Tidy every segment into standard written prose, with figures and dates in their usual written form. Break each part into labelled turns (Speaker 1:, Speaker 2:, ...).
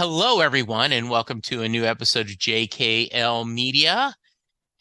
Speaker 1: Hello, everyone, and welcome to a new episode of JKL Media,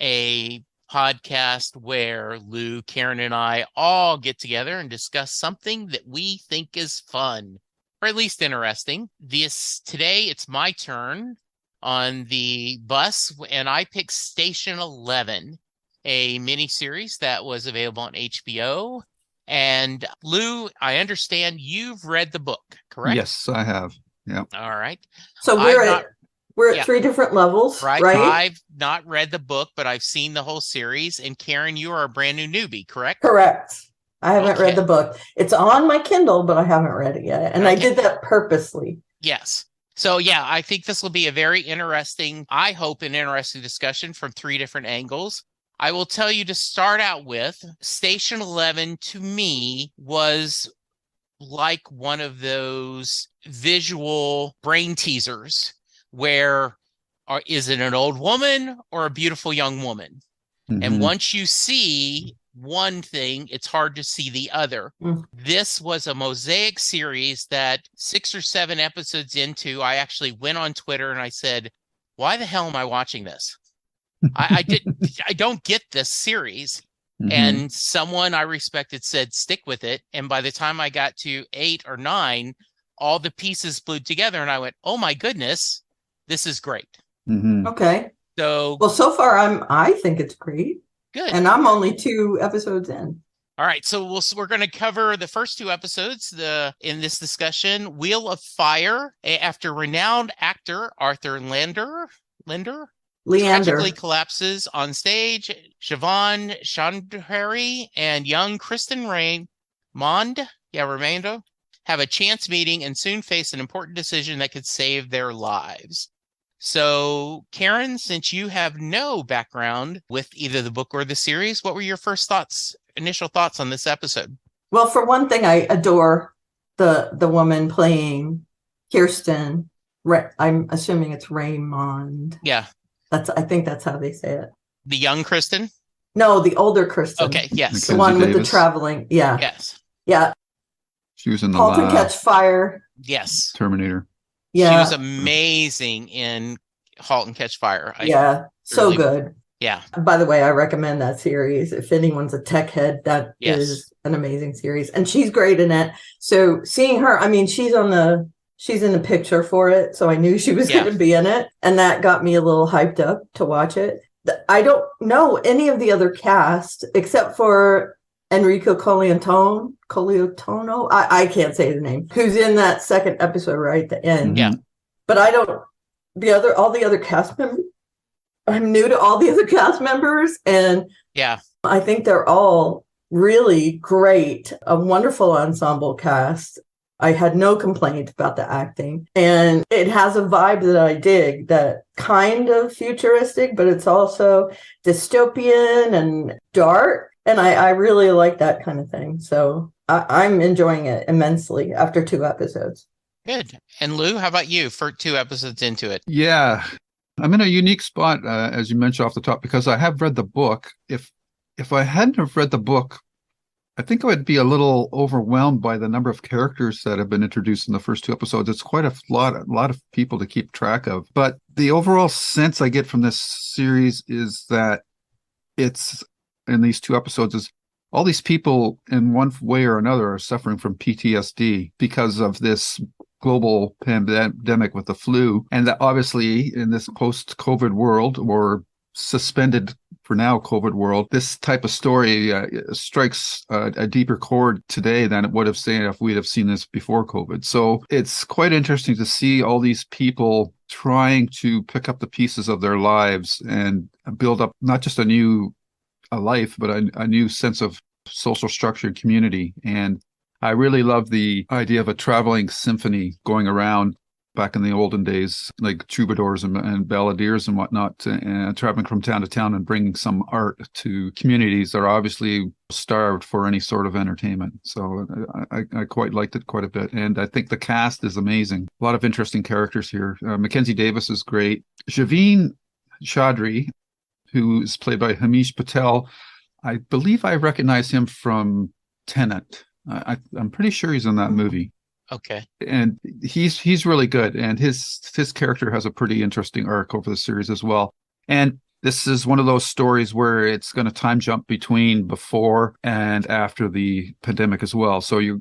Speaker 1: a podcast where Lou, Karen, and I all get together and discuss something that we think is fun, or at least interesting. Today, it's my turn on the bus, and I picked Station 11, a miniseries that was available on HBO. And Lou, I understand you've read the book, correct?
Speaker 2: Yes, I have. Yeah.
Speaker 1: All right.
Speaker 3: So we're at three different levels, right?
Speaker 1: I've not read the book, but I've seen the whole series. And Karen, you are a brand new newbie, correct?
Speaker 3: Correct. I haven't read the book. It's on my Kindle, but I haven't read it yet. And I did that purposely.
Speaker 1: Yes. So, I think this will be a very interesting, I hope, an interesting discussion from three different angles. I will tell you to start out with, Station 11 to me was like one of those visual brain teasers where is it an old woman or a beautiful young woman? Mm-hmm. And once you see one thing, it's hard to see the other. Mm. This was a mosaic series that 6 or 7 episodes into, I actually went on Twitter and I said, why the hell am I watching this? I don't get this series. Mm-hmm. And someone I respected said, stick with it. And by the time I got to 8 or 9, all the pieces glued together. And I went, oh my goodness, this is great.
Speaker 3: Mm-hmm. Okay.
Speaker 1: So
Speaker 3: far I think it's great.
Speaker 1: Good.
Speaker 3: And I'm only 2 episodes in.
Speaker 1: All right. So we're going to cover the first 2 episodes in this discussion. Wheel of Fire, after renowned actor Arthur Leander tragically collapses on stage. Siobhan Chandhari and young Kristen Raymond have a chance meeting and soon face an important decision that could save their lives. So, Karen, since you have no background with either the book or the series, what were your initial thoughts on this episode?
Speaker 3: Well, for one thing, I adore the woman playing Kirsten. I'm assuming it's Raymond.
Speaker 1: Yeah.
Speaker 3: I think that's how they say it.
Speaker 1: The young Kristen?
Speaker 3: No, the older Kristen.
Speaker 1: Okay, yes.
Speaker 3: Mackenzie the one Davis. With the traveling. Yeah.
Speaker 1: Yes.
Speaker 3: Yeah.
Speaker 2: She was in the
Speaker 3: Halt and Catch Fire.
Speaker 1: Yes.
Speaker 2: Terminator.
Speaker 3: Yeah.
Speaker 1: She was amazing in Halt and Catch Fire.
Speaker 3: So good.
Speaker 1: Yeah.
Speaker 3: By the way, I recommend that series. If anyone's a tech head, that is an amazing series. And she's great in it. So seeing her, she's in the picture for it, so I knew she was going to be in it, and that got me a little hyped up to watch it. I don't know any of the other cast except for Enrico Colantone. I can't say the name. Who's in that second episode right at the end?
Speaker 1: Yeah,
Speaker 3: but I don't. All the other cast members. I'm new to all the other cast members, and I think they're all really great. A wonderful ensemble cast. I had no complaint about the acting, and it has a vibe that I dig, that kind of futuristic, but it's also dystopian and dark. And I really like that kind of thing. So I'm enjoying it immensely after 2 episodes.
Speaker 1: Good. And Lou, how about you for 2 episodes into it?
Speaker 2: Yeah, I'm in a unique spot, as you mentioned off the top, because I have read the book. If I hadn't have read the book, I think I would be a little overwhelmed by the number of characters that have been introduced in the first 2 episodes. It's quite a lot of people to keep track of. But the overall sense I get from this series is that it's, in these 2 episodes, is all these people in one way or another are suffering from PTSD because of this global pandemic with the flu. And that obviously in this post-COVID world, or suspended for now COVID world, this type of story strikes a deeper chord today than it would have said if we'd have seen this before COVID. So it's quite interesting to see all these people trying to pick up the pieces of their lives and build up not just a life, but a new sense of social structure and community. And I really love the idea of a traveling symphony going around back in the olden days, like troubadours and balladeers and whatnot, traveling from town to town and bringing some art to communities that are obviously starved for any sort of entertainment. So I quite liked it quite a bit. And I think the cast is amazing. A lot of interesting characters here. Mackenzie Davis is great. Javine Chaudhry, who is played by Hamish Patel, I believe I recognize him from Tenet. I'm pretty sure he's in that movie.
Speaker 1: Okay.
Speaker 2: And he's really good, and his character has a pretty interesting arc over the series as well. And this is one of those stories where it's going to time jump between before and after the pandemic as well. So you're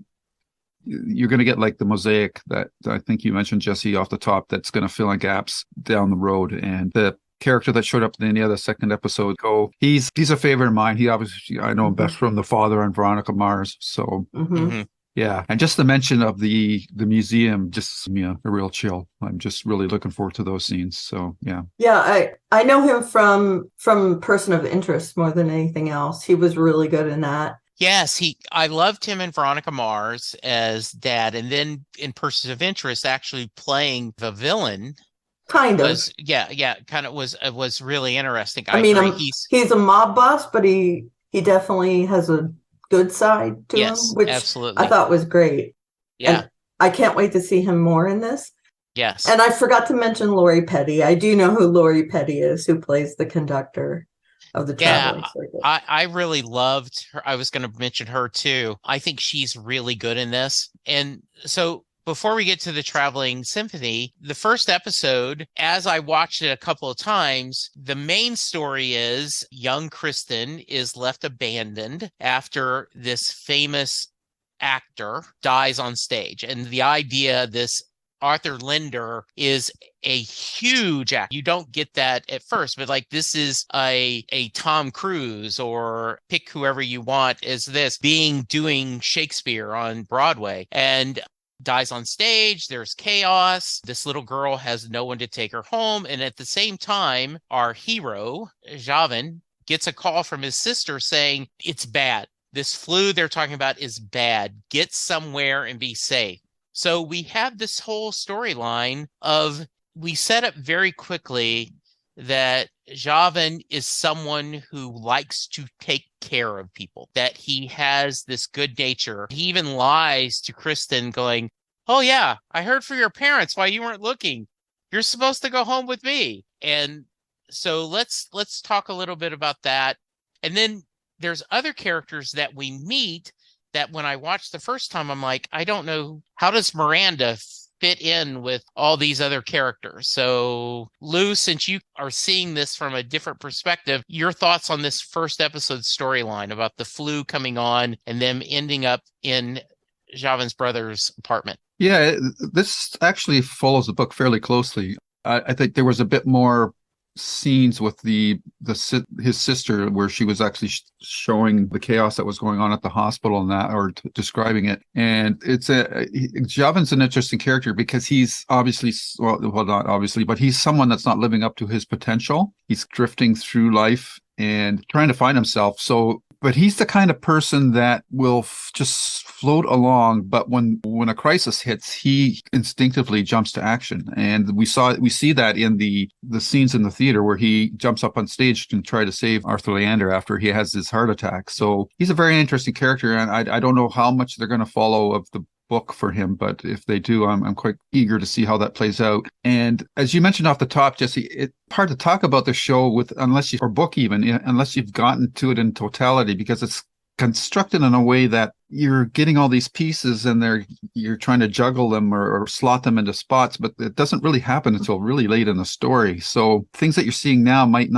Speaker 2: going to get like the mosaic that I think you mentioned, Jesse, off the top, that's going to fill in gaps down the road. And the character that showed up in the second episode, he's a favorite of mine. He obviously, I know him best from the father on Veronica Mars. So yeah, and just the mention of the museum just gives me a real chill. I'm just really looking forward to those scenes. So yeah,
Speaker 3: I know him from Person of Interest more than anything else. He was really good in that.
Speaker 1: Yes, I loved him in Veronica Mars as Dad, and then in Person of Interest, actually playing the villain.
Speaker 3: Kind of.
Speaker 1: Was really interesting.
Speaker 3: I mean, he's a mob boss, but he definitely has a good side to him, which absolutely. I thought was great.
Speaker 1: Yeah.
Speaker 3: And I can't wait to see him more in this.
Speaker 1: Yes.
Speaker 3: And I forgot to mention Lori Petty. I do know who Lori Petty is, who plays the conductor of the traveling circus.
Speaker 1: I really loved her. I was going to mention her too. I think she's really good in this. And so before we get to the Traveling Symphony, the first episode, as I watched it a couple of times, the main story is young Kristen is left abandoned after this famous actor dies on stage. And the idea, this Arthur Linder is a huge actor. You don't get that at first, but like this is a Tom Cruise, or pick whoever you want as this, doing Shakespeare on Broadway, and dies on stage. There's chaos. This little girl has no one to take her home. And at the same time, our hero, Javan, gets a call from his sister saying, it's bad. This flu they're talking about is bad. Get somewhere and be safe. So we have this whole storyline we set up very quickly that Javan is someone who likes to take care of people, that he has this good nature. He even lies to Kristen going, oh yeah, I heard from your parents why you weren't looking. You're supposed to go home with me. And so let's talk a little bit about that. And then there's other characters that we meet that when I watched the first time, I'm like, I don't know, how does Miranda fit in with all these other characters? So Lou, since you are seeing this from a different perspective, your thoughts on this first episode storyline about the flu coming on and them ending up in Javan's brother's apartment?
Speaker 2: Yeah, this actually follows the book fairly closely. I think there was a bit more scenes with his sister where she was actually showing the chaos that was going on at the hospital and that, or describing it. And Javan's an interesting character because he's obviously, well, not obviously, but he's someone that's not living up to his potential. He's drifting through life and trying to find himself. But he's the kind of person that will just float along. But when a crisis hits, he instinctively jumps to action. And we see that in the scenes in the theater where he jumps up on stage and try to save Arthur Leander after he has his heart attack. So he's a very interesting character. And I don't know how much they're going to follow of the book for him, but if they do, I'm quite eager to see how that plays out. And as you mentioned off the top, Jesse, it's hard to talk about the show unless you've gotten to it in totality, because it's constructed in a way that you're getting all these pieces and you're trying to juggle them or slot them into spots, but it doesn't really happen until really late in the story. So things that you're seeing now won't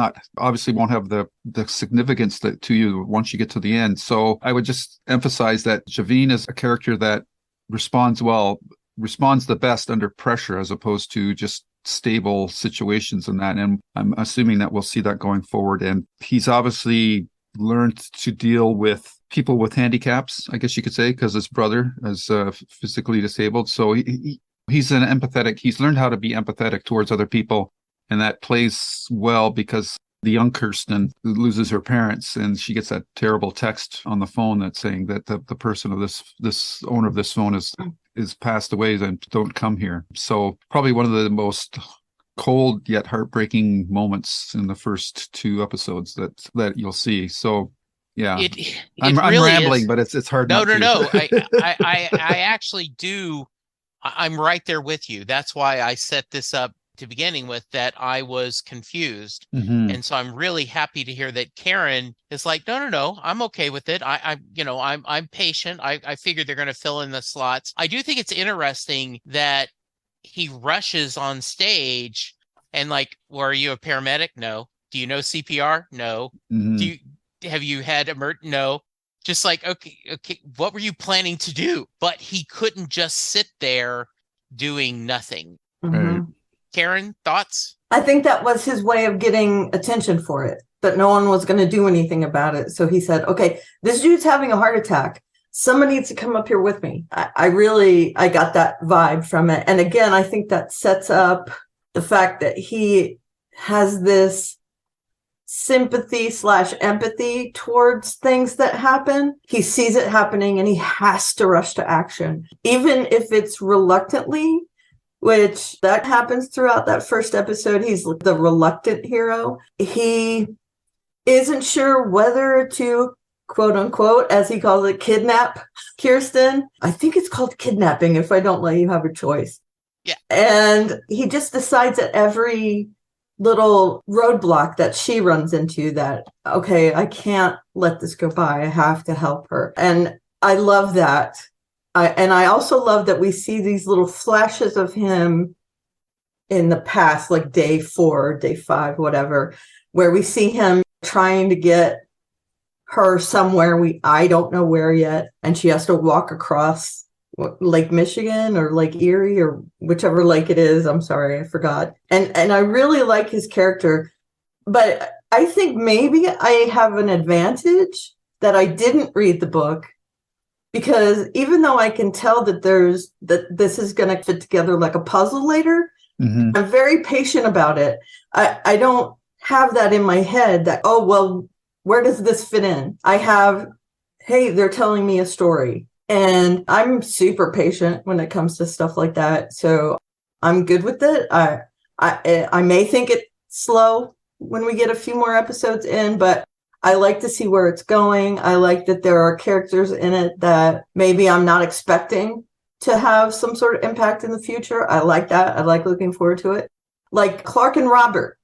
Speaker 2: have the significance to you once you get to the end. So I would just emphasize that Javan is a character that responds the best under pressure, as opposed to just stable situations and that. And I'm assuming that we'll see that going forward. And he's obviously learned to deal with people with handicaps, I guess you could say, because his brother is physically disabled. So he's learned how to be empathetic towards other people. And that plays well because the young Kirsten loses her parents, and she gets that terrible text on the phone that's saying that the person of this owner of this phone is passed away and don't come here. So probably one of the most cold yet heartbreaking moments in the first two episodes that you'll see. So yeah, I'm really rambling, but it's hard.
Speaker 1: No. I actually do. I'm right there with you. That's why I set this up to beginning with that I was confused.
Speaker 2: Mm-hmm.
Speaker 1: And so I'm really happy to hear that Karen is like, no, I'm okay with it. I'm patient. I figured they're going to fill in the slots. I do think it's interesting that he rushes on stage and like, well, are you a paramedic? No. Do you know CPR? No.
Speaker 2: Mm-hmm.
Speaker 1: Have you had no? Just like, okay, what were you planning to do? But he couldn't just sit there doing nothing.
Speaker 2: Right.
Speaker 1: Karen, thoughts?
Speaker 3: I think that was his way of getting attention for it, that no one was going to do anything about it. So he said, okay, this dude's having a heart attack. Somebody needs to come up here with me. I got that vibe from it. And again, I think that sets up the fact that he has this sympathy/empathy towards things that happen. He sees it happening and he has to rush to action, even if it's reluctantly, which that happens throughout that first episode. He's the reluctant hero. He isn't sure whether to, quote unquote, as he calls it, kidnap Kirsten. I think it's called kidnapping if I don't let you have a choice.
Speaker 1: Yeah.
Speaker 3: And he just decides at every little roadblock that she runs into that, okay, I can't let this go by. I have to help her. And I love that. I also love that we see these little flashes of him in the past, like day 4, day 5, whatever, where we see him trying to get her somewhere. I don't know where yet. And she has to walk across Lake Michigan or Lake Erie or whichever lake it is. I'm sorry, I forgot. And I really like his character, but I think maybe I have an advantage that I didn't read the book, because even though I can tell that this is going to fit together like a puzzle later, I'm very patient about it. I don't have that in my head that, oh, well, where does this fit in? I have, hey, they're telling me a story. And I'm super patient when it comes to stuff like that. So I'm good with it. I may think it's slow when we get a few more episodes in, but I like to see where it's going. I like that there are characters in it that maybe I'm not expecting to have some sort of impact in the future. I like that. I like looking forward to it. Like Clark and Robert.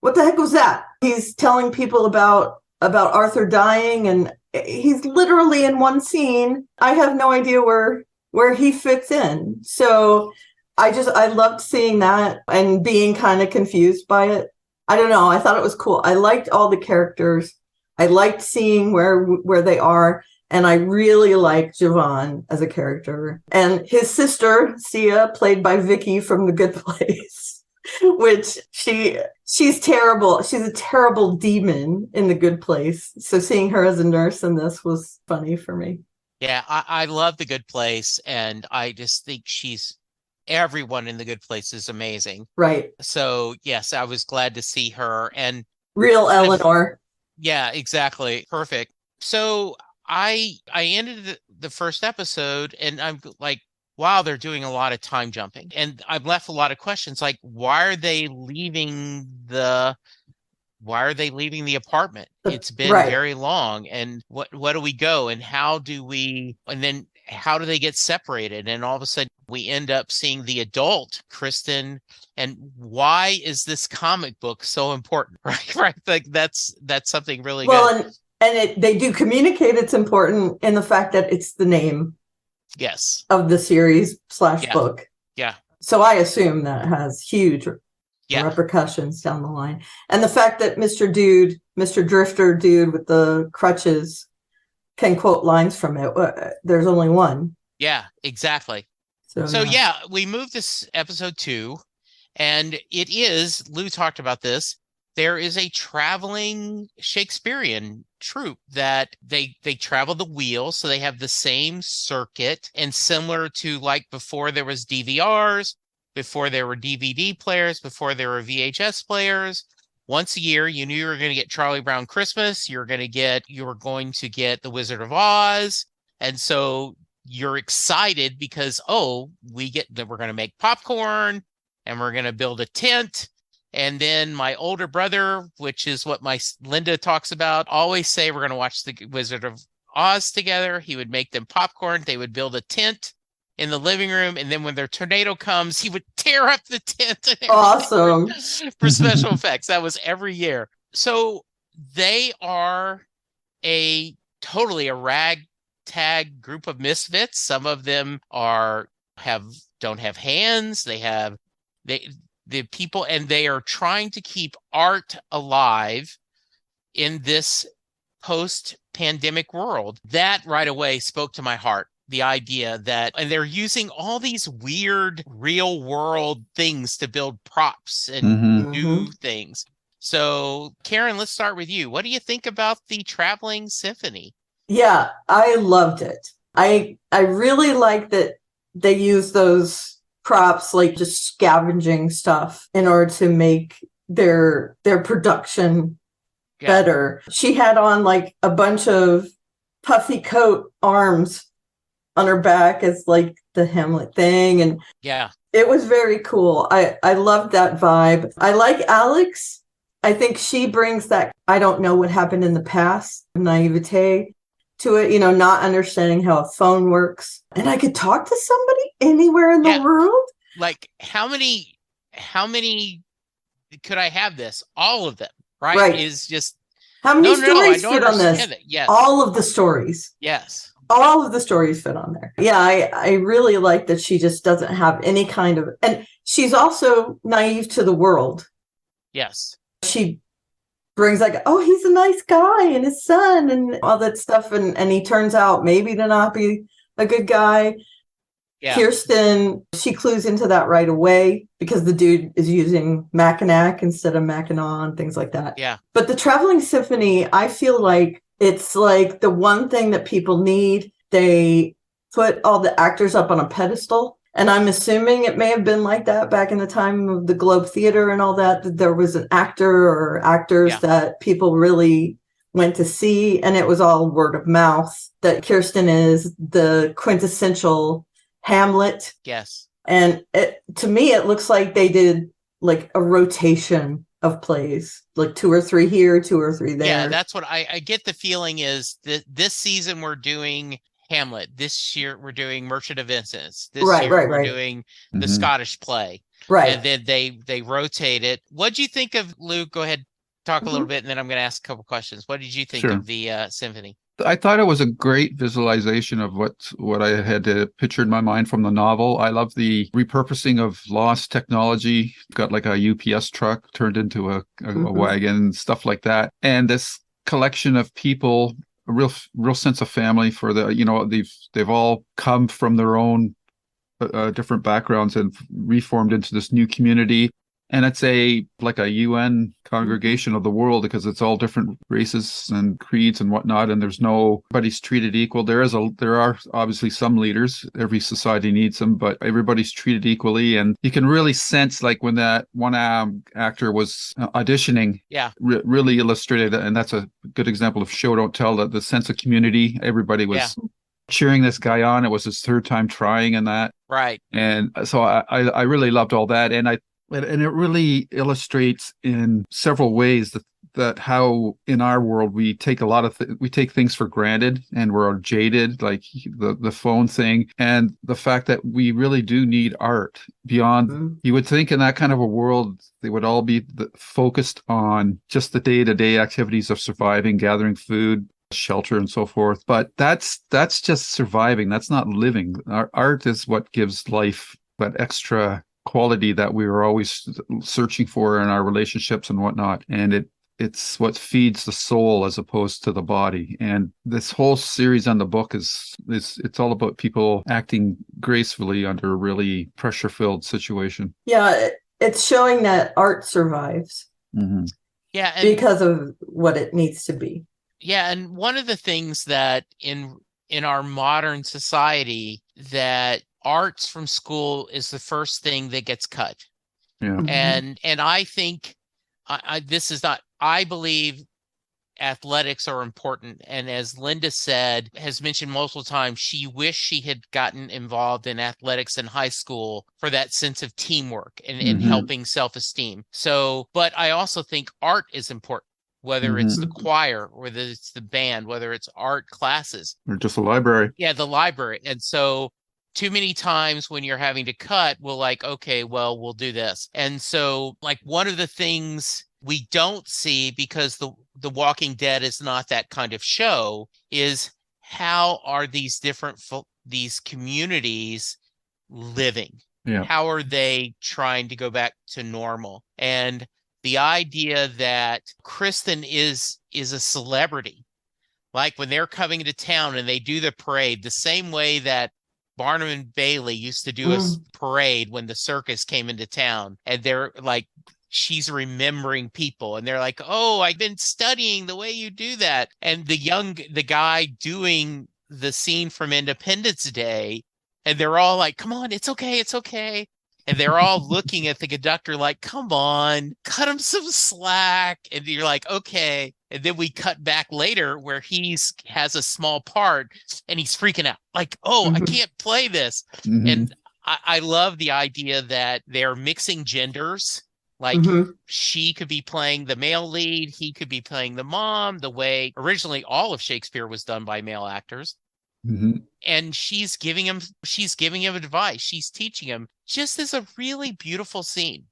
Speaker 3: What the heck was that? He's telling people about Arthur dying, and he's literally in one scene. I have no idea where he fits in. So I loved seeing that and being kind of confused by it. I don't know. I thought it was cool. I liked all the characters. I liked seeing where they are. And I really liked Javon as a character. And his sister, Sia, played by Vicky from The Good Place, which she's terrible. She's a terrible demon in The Good Place. So seeing her as a nurse in this was funny for me.
Speaker 1: Yeah, I love The Good Place. And I just think everyone in The Good Place is amazing.
Speaker 3: Right.
Speaker 1: So, yes, I was glad to see her. And
Speaker 3: real Eleanor.
Speaker 1: Yeah, exactly. Perfect. So I ended the first episode and I'm like, wow, they're doing a lot of time jumping. And I've left a lot of questions like, why are they leaving the apartment? It's been very long. And what do we go? And then how do they get separated? And all of a sudden we end up seeing the adult Kristen. And why is this comic book so important? Right. Like that's something really good.
Speaker 3: And they do communicate it's important in the fact that it's the name.
Speaker 1: Yes.
Speaker 3: Of the series / book.
Speaker 1: Yeah.
Speaker 3: So I assume that has huge repercussions down the line. And the fact that Mr. Drifter dude with the crutches can quote lines from it. There's only one. Yeah,
Speaker 1: exactly. So we moved to episode 2, and Lou talked about this. There is a traveling Shakespearean troupe that they travel the wheel, so they have the same circuit, and similar to like before there was DVRs, before there were DVD players, before there were VHS players. Once a year, you knew you were going to get Charlie Brown Christmas. You were going to get The Wizard of Oz, and so you're excited because we're going to make popcorn and we're going to build a tent. And then my older brother, which is what my Linda talks about, always say we're going to watch The Wizard of Oz together. He would make them popcorn. They would build a tent in the living room. And then when their tornado comes, he would tear up the tent.
Speaker 3: Awesome.
Speaker 1: For special effects. That was every year. So they are totally a ragtag group of misfits. Some of them don't have hands. The people, and they are trying to keep art alive in this post-pandemic world. That right away spoke to my heart. The idea that, and they're using all these weird real world things to build props and do things. So, Karen, let's start with you. What do you think about the traveling symphony?
Speaker 3: Yeah, I loved it. I really like that they use those props, like just scavenging stuff in order to make their production better. She had on like a bunch of puffy coat arms on her back as like the Hamlet thing, and it was very cool. I loved that vibe. I like Alex. I think she brings that I don't know what happened in the past naivete to it, not understanding how a phone works. And I could talk to somebody anywhere in the world.
Speaker 1: Like how many could I have this? All of them, right? Is just
Speaker 3: how many stories fit on this?
Speaker 1: Yes.
Speaker 3: All of the stories.
Speaker 1: Yes.
Speaker 3: All of the stories fit on there. Yeah, I really like that she just doesn't have any kind of, and she's also naive to the world.
Speaker 1: Yes.
Speaker 3: She brings like, oh, he's a nice guy and his son and all that stuff. And he turns out maybe to not be a good guy. Yeah. Kirsten, she clues into that right away because the dude is using Mackinac instead of Mackinac and things like that.
Speaker 1: Yeah.
Speaker 3: But the Traveling Symphony, I feel like it's like the one thing that people need. They put all the actors up on a pedestal. And I'm assuming it may have been like that back in the time of the Globe Theater and all that there was an actor or actors that people really went to see. And it was all word of mouth that Kirsten is the quintessential Hamlet.
Speaker 1: Yes.
Speaker 3: And to me, it looks like they did like a rotation of plays, like 2 or 3 here, 2 or 3 there.
Speaker 1: Yeah, that's what I get. The feeling is that this season we're doing Hamlet. This year we're doing Merchant of Venice. This year we're doing the Scottish play.
Speaker 3: Right.
Speaker 1: And then they rotate it. What do you think of, Luke? Go ahead, talk a little bit, and then I'm going to ask a couple questions. What did you think of the symphony?
Speaker 2: I thought it was a great visualization of what I had pictured in my mind from the novel. I love the repurposing of lost technology. Got like a UPS truck turned into a wagon, stuff like that. And this collection of people, a real sense of family for they've all come from their own different backgrounds and reformed into this new community. And it's like a UN congregation of the world because it's all different races and creeds and whatnot, and nobody's treated equal. There are obviously some leaders. Every society needs them, but everybody's treated equally. And you can really sense, like when that one actor was auditioning, really illustrated, and that's a good example of show don't tell. That the sense of community, everybody was cheering this guy on. It was his 3rd time trying, and that
Speaker 1: right.
Speaker 2: And so I really loved all that, and it really illustrates in several ways that how in our world we take we take things for granted and we're jaded, like the phone thing, and the fact that we really do need art beyond. You would think in that kind of a world they would all be focused on just the day-to-day activities of surviving, gathering food, shelter, and so forth. But that's just surviving. That's not living. Our art is what gives life that extra quality that we were always searching for in our relationships and whatnot. And it's what feeds the soul as opposed to the body. And this whole series on the book it's all about people acting gracefully under a really pressure-filled situation.
Speaker 3: Yeah, it's showing that art survives.
Speaker 1: Yeah,
Speaker 3: because of what it needs to be.
Speaker 1: Yeah, and one of the things that in our modern society that arts from school is the first thing that gets cut.
Speaker 2: Yeah.
Speaker 1: And I think I believe athletics are important. And as Linda has mentioned multiple times, she wished she had gotten involved in athletics in high school for that sense of teamwork and helping self-esteem. So, but I also think art is important, whether it's the choir, whether it's the band, whether it's art classes.
Speaker 2: Or just the library.
Speaker 1: Yeah, the library. And so too many times when you're having to cut, we'll like, okay, well, we'll do this. And so like one of the things we don't see, because the Walking Dead is not that kind of show, is how are these these communities living?
Speaker 2: Yeah.
Speaker 1: How are they trying to go back to normal? And the idea that Kristen is a celebrity, like when they're coming into town and they do the parade, the same way that Barnum and Bailey used to do a parade when the circus came into town, and they're like, she's remembering people, and they're like, oh, I've been studying the way you do that. And the guy doing the scene from Independence Day, and they're all like, come on, it's okay, it's okay. And they're all looking at the conductor like, come on, cut him some slack. And you're like, okay. And then we cut back later where has a small part and he's freaking out. Like, oh, I can't play this. And I love the idea that they're mixing genders. Like she could be playing the male lead. He could be playing the mom, the way originally all of Shakespeare was done by male actors. And she's giving him advice. She's teaching him, just as a really beautiful scene.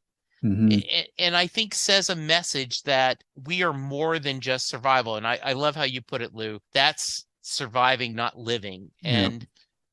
Speaker 1: And I think says a message that we are more than just survival. And I love how you put it, Lou. That's surviving, not living. And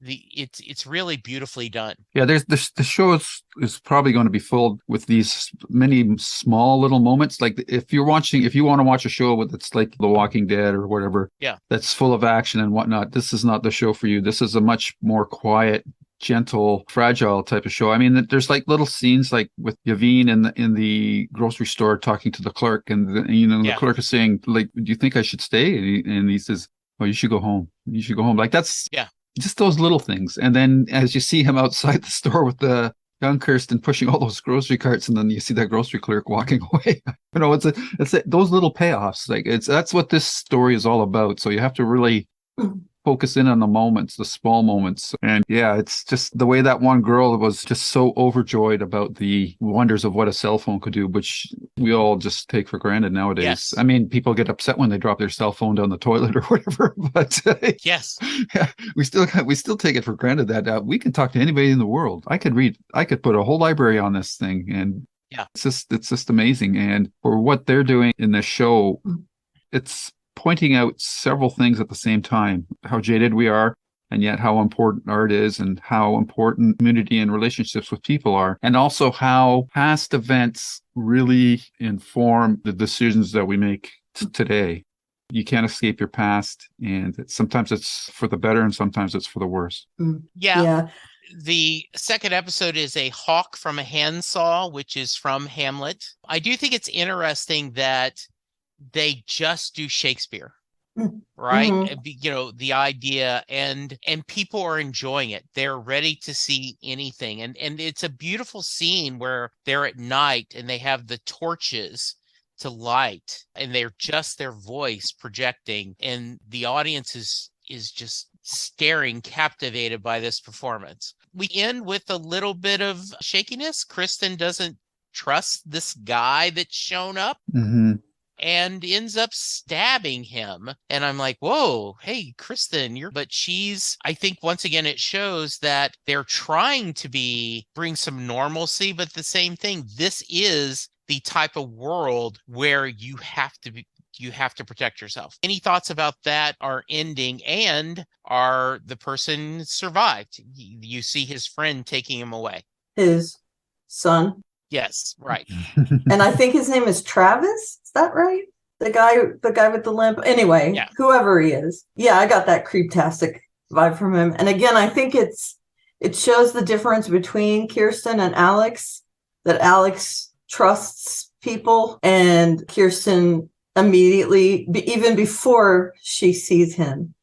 Speaker 1: it's really beautifully done. Yeah,
Speaker 2: there's the show is probably going to be full with these many small little moments. Like if you want to watch a show that's like The Walking Dead or whatever, that's full of action and whatnot, this is not the show for you. This is a much more quiet, gentle, fragile type of show. I mean, there's like little scenes like with Yavin in the grocery store talking to the clerk, and the clerk is saying, like, do you think I should stay? And he says, oh, you should go home. You should go home. Like that's just those little things. And then as you see him outside the store with the young Kirsten pushing all those grocery carts, and then you see that grocery clerk walking away. It's those little payoffs. Like that's what this story is all about. So you have to really focus in on the moments, the small moments. And it's just the way that one girl was just so overjoyed about the wonders of what a cell phone could do, which we all just take for granted nowadays. Yes. I mean, people get upset when they drop their cell phone down the toilet or whatever, but we still take it for granted that we can talk to anybody in the world. I could put a whole library on this thing, and it's just amazing. And for what they're doing in this show, it's pointing out several things at the same time: how jaded we are, and yet how important art is, and how important community and relationships with people are, and also how past events really inform the decisions that we make today. You can't escape your past, and sometimes it's for the better and sometimes it's for the worse.
Speaker 1: The second episode is A Hawk from a Handsaw, which is from Hamlet. I do think it's interesting that they just do Shakespeare, right? The idea, and people are enjoying it. They're ready to see anything. And it's a beautiful scene where they're at night and they have the torches to light, and they're just their voice projecting, and the audience is just staring, captivated by this performance. We end with a little bit of shakiness. Kristen doesn't trust this guy that's shown up. And ends up stabbing him. And I'm like, whoa, hey, Kristen, but I think once again, it shows that they're trying to bring some normalcy, but the same thing. This is the type of world where you have to protect yourself. Any thoughts about that, our ending, and the person survived? You see his friend taking him away.
Speaker 3: His son.
Speaker 1: Yes, right.
Speaker 3: And I think his name is Travis. Is that right? The guy with the limp. Anyway, whoever he is. Yeah, I got that creeptastic vibe from him. And again, I think it shows the difference between Kirsten and Alex, that Alex trusts people, and Kirsten immediately, even before she sees him,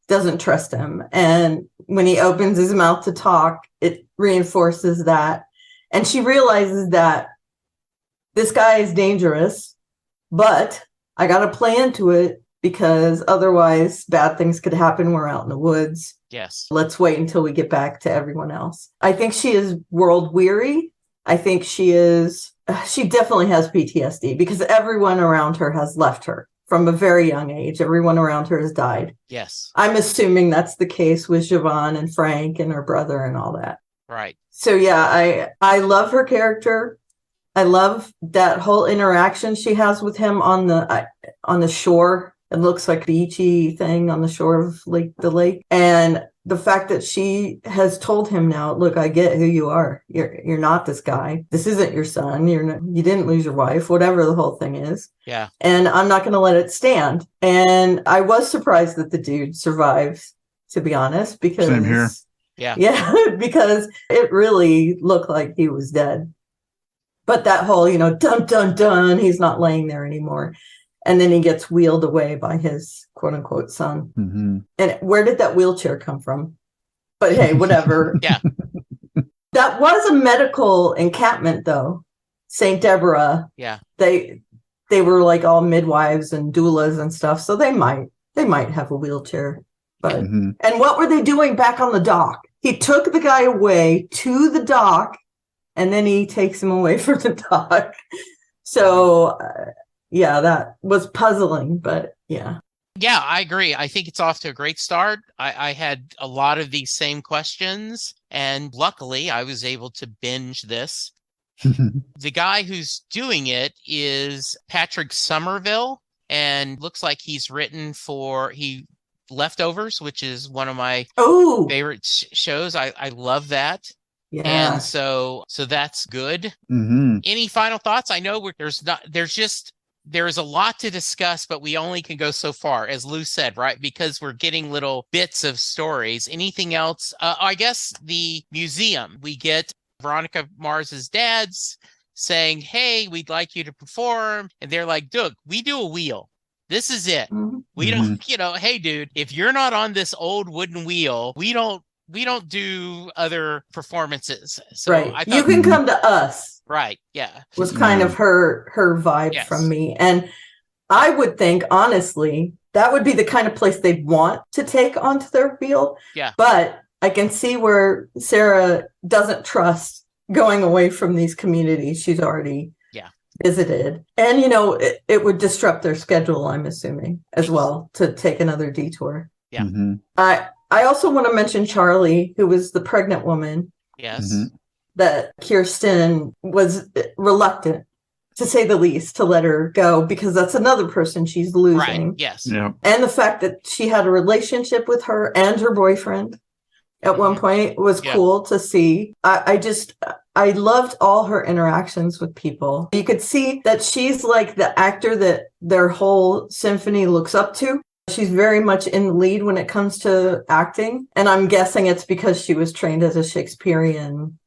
Speaker 3: doesn't trust him. And when he opens his mouth to talk, it reinforces that. And she realizes that this guy is dangerous, but I got to play into it because otherwise bad things could happen. We're out in the woods.
Speaker 1: Yes.
Speaker 3: Let's wait until we get back to everyone else. I think she is world weary. I think she definitely has PTSD because everyone around her has left her. from a very young age. Everyone around her has died.
Speaker 1: Yes.
Speaker 3: I'm assuming that's the case with Siobhan and Frank and her brother and all that.
Speaker 1: Right.
Speaker 3: So yeah, I love her character. I love that whole interaction she has with him on the shore. It looks like a beachy thing on the shore of the lake. And the fact that she has told him now, look, I get who you are. You're not this guy. This isn't your son. You didn't lose your wife, whatever the whole thing is.
Speaker 1: Yeah.
Speaker 3: And I'm not going to let it stand. And I was surprised that the dude survived, to be honest, because
Speaker 2: same here.
Speaker 3: Yeah, because it really looked like he was dead. But that whole, dun, dun, dun, he's not laying there anymore. And then he gets wheeled away by his quote unquote son.
Speaker 2: Mm-hmm.
Speaker 3: And where did that wheelchair come from? But hey, whatever.
Speaker 1: Yeah.
Speaker 3: That was a medical encampment though. St. Deborah.
Speaker 1: Yeah.
Speaker 3: They were like all midwives and doulas and stuff. So they might have a wheelchair. But
Speaker 2: Mm-hmm.
Speaker 3: And what were they doing back on the dock? He took the guy away to the dock and then he takes him away from the dock. So yeah, that was puzzling, but yeah.
Speaker 1: Yeah, I agree. I think it's off to a great start. I had a lot of these same questions, and luckily I was able to binge this. The guy who's doing it is Patrick Somerville, and looks like he's written for Leftovers, which is one of my favorite shows. I love that.
Speaker 3: Yeah.
Speaker 1: And so that's good.
Speaker 2: Mm-hmm.
Speaker 1: Any final thoughts? I know there's a lot to discuss, but we only can go so far, as Lou said, right? Because we're getting little bits of stories. Anything else? I guess the museum, we get Veronica Mars's dad's saying, hey, we'd like you to perform. And they're like, Doug, we do a wheel. This is it.
Speaker 3: Mm-hmm.
Speaker 1: We don't, hey, dude, if you're not on this old wooden wheel, we don't do other performances. So
Speaker 3: right.
Speaker 1: I thought,
Speaker 3: you can come to us.
Speaker 1: Right. Yeah.
Speaker 3: Was kind of her vibe from me. And I would think, honestly, that would be the kind of place they'd want to take onto their wheel.
Speaker 1: Yeah.
Speaker 3: But I can see where Sarah doesn't trust going away from these communities she's already visited. And, it would disrupt their schedule, I'm assuming, as well, to take another detour.
Speaker 1: Yeah.
Speaker 2: Mm-hmm.
Speaker 3: I also want to mention Charlie, who was the pregnant woman.
Speaker 1: Yes.
Speaker 2: Mm-hmm.
Speaker 3: That Kirsten was reluctant, to say the least, to let her go, because that's another person she's losing.
Speaker 1: Right. Yes.
Speaker 2: Yeah.
Speaker 3: And the fact that she had a relationship with her and her boyfriend at one point was cool to see. I loved all her interactions with people. You could see that she's like the actor that their whole symphony looks up to. She's very much in the lead when it comes to acting. And I'm guessing it's because she was trained as a Shakespearean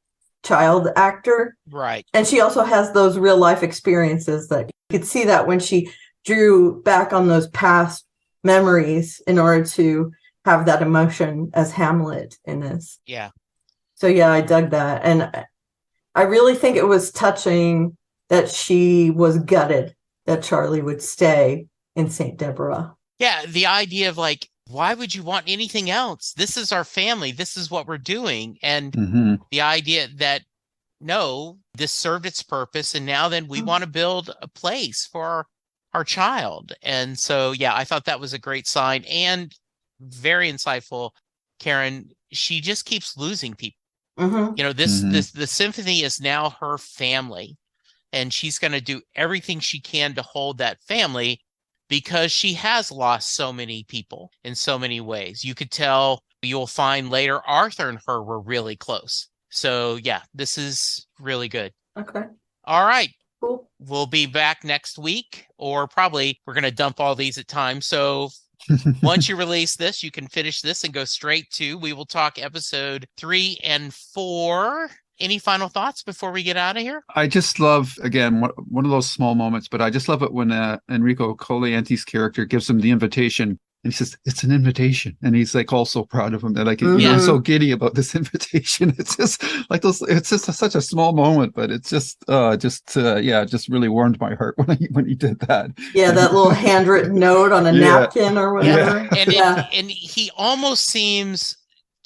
Speaker 3: child actor.
Speaker 1: Right.
Speaker 3: And she also has those real life experiences that you could see that when she drew back on those past memories in order to have that emotion as Hamlet in this.
Speaker 1: Yeah.
Speaker 3: So yeah, I dug that. And I really think it was touching that she was gutted that Charlie would stay in St. Deborah.
Speaker 1: Yeah. The idea of like, why would you want anything else? This is our family. This is what we're doing. And the idea that, no, this served its purpose. And now then we want to build a place for our child. And so, yeah, I thought that was a great sign and very insightful. Karen, she just keeps losing people. The symphony is now her family, and she's going to do everything she can to hold that family, because she has lost so many people in so many ways. You could tell, you'll find later, Arthur and her were really close. So yeah, this is really good.
Speaker 3: Okay.
Speaker 1: All right.
Speaker 3: Cool.
Speaker 1: We'll be back next week, or probably we're going to dump all these at times. So once you release this, you can finish this and go straight to, we will talk episode 3 and 4. Any final thoughts before we get out of here?
Speaker 2: I just love, again, one of those small moments, but I just love it when Enrico Colaianti's character gives him the invitation, and he says, it's an invitation. And he's like all so proud of him. They're like, I'm so giddy about this invitation. It's just like it's just such a small moment, but it's just really warmed my heart when he did that.
Speaker 3: Yeah, that little handwritten note on a napkin or whatever.
Speaker 1: Yeah. And he almost seems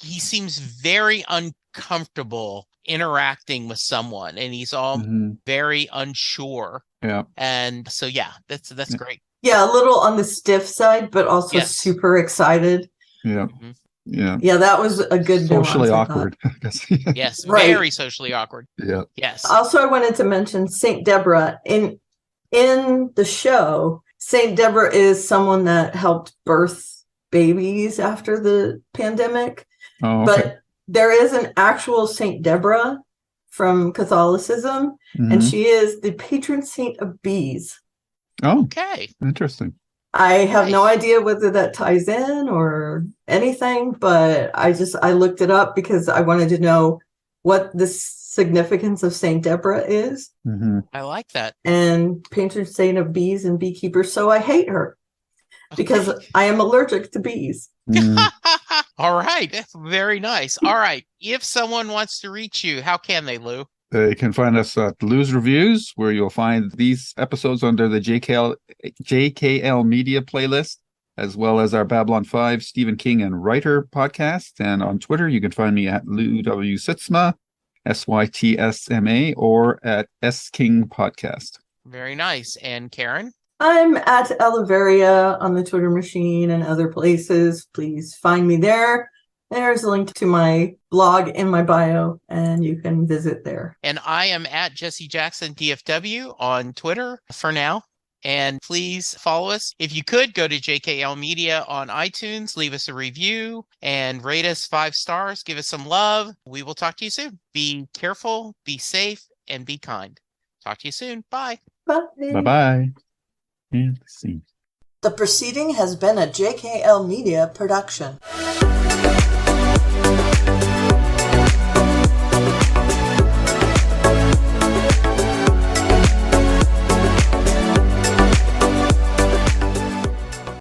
Speaker 1: very uncomfortable interacting with someone, and he's all very unsure.
Speaker 2: Yeah.
Speaker 1: And so, yeah, that's great.
Speaker 3: Yeah, a little on the stiff side, but also super excited.
Speaker 2: Yeah.
Speaker 1: Mm-hmm.
Speaker 2: Yeah.
Speaker 3: Yeah, that was a good
Speaker 2: socially
Speaker 3: nuance,
Speaker 2: awkward. I guess.
Speaker 1: Yes,
Speaker 3: right.
Speaker 1: Very socially awkward.
Speaker 2: Yeah.
Speaker 1: Yes.
Speaker 3: Also, I wanted to mention Saint Deborah. In the show, Saint Deborah is someone that helped birth babies after the pandemic.
Speaker 2: Oh, okay.
Speaker 3: But there is an actual Saint Deborah from Catholicism, and she is the patron saint of bees.
Speaker 2: Oh,
Speaker 1: okay.
Speaker 2: Interesting.
Speaker 3: I have no idea whether that ties in or anything, but I looked it up because I wanted to know what the significance of Saint Deborah is.
Speaker 2: Mm-hmm.
Speaker 1: I like that.
Speaker 3: And patron saint of bees and beekeepers, so I hate her because I am allergic to bees.
Speaker 1: All right. Very nice. All right. If someone wants to reach you, how can they, Lou?
Speaker 2: You can find us at Lou's Reviews, where you'll find these episodes under the JKL Media playlist, as well as our Babylon 5 Stephen King and Writer podcast. And on Twitter, you can find me at Lou W. Sitzma, SYTSMA, or at S King Podcast.
Speaker 1: Very nice. And Karen?
Speaker 3: I'm at Oliveria on the Twitter machine and other places. Please find me there. There's a link to my blog in my bio, and you can visit there.
Speaker 1: And I am at Jesse Jackson DFW on Twitter for now. And please follow us. If you could, go to JKL Media on iTunes, leave us a review, and rate us 5 stars. Give us some love. We will talk to you soon. Be careful, be safe, and be kind. Talk to you soon. Bye.
Speaker 3: Bye.
Speaker 2: Bye-bye. And see.
Speaker 3: The proceeding has been a JKL Media production.